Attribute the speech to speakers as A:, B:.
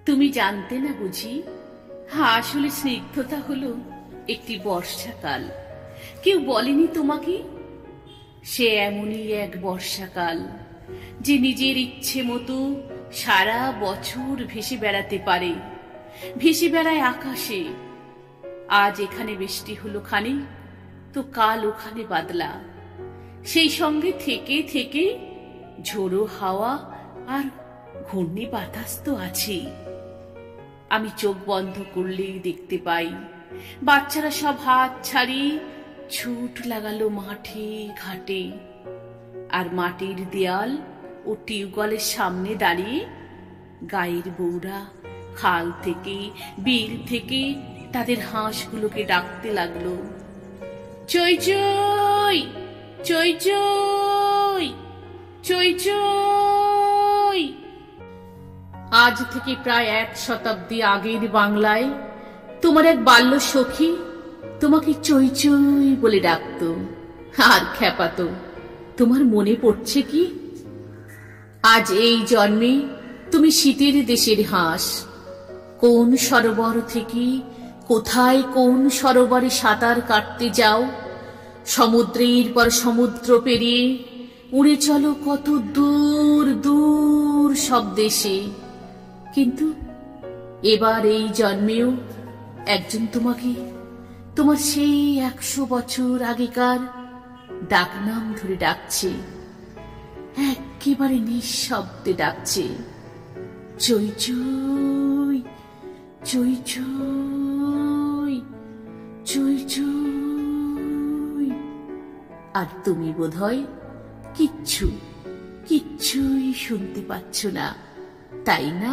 A: তুমি জানতে না বুঝি? আসলে স্নিগ্ধতা হলো একটি বর্ষাকাল। কেউ বলেনি তোমাকে? সে এমনই এক বর্ষাকাল যে নিজের ইচ্ছে মতো সারা বছর ভেসে বেড়াতে পারে, ভেসে বেড়ায় আকাশে। আজ এখানে বৃষ্টি হলো খানিক, তো কাল ওখানে বাদলা। সেই সঙ্গে থেকে থেকে ঝোড়ো হাওয়া আর ঘূর্ণি বাতাস তো আছেই। আমি চোখ বন্ধ করলেই দেখতে পাই বাচ্চারা সব হাত ছাড়িয়ে ছুট লাগালো মাঠে ঘাটে। আর মাটির দেয়াল ও টিউবওয়েলের সামনে দাঁড়িয়ে গায়ের বউরা খাল থেকে বিল থেকে তাদের হাঁসগুলোকে ডাকতে লাগলো, চই চই চই চই চই চই। আজ থেকে প্রায় 1 শতাব্দী আগের বাংলায় তোমার এক বাল্য সখী তোমাকে চই চই বলে ডাকতো আর খেপাতো। তোমার মনে পড়ছে কি? আজ এই জন্মে তুমি শীতের দেশের হাঁস। কোন সরোবর থেকে কোথায় কোন সরোবরে সাঁতার কাটতে যাও, সমুদ্রের পর সমুদ্র পেরিয়ে উড়ে চলো কত দূর দূর সব দেশে। কিন্তু এবার এই জন্মেও একজন তোমাকে তোমার সেই 100 বছর আগেকার ডাকনাম ধরে ডাকছে, একেবারে নিঃশব্দে ডাকছে, চই চই চই চই চই চই। আর তুমি বোধহয় কিচ্ছুই শুনতে পাচ্ছ না, তাই না?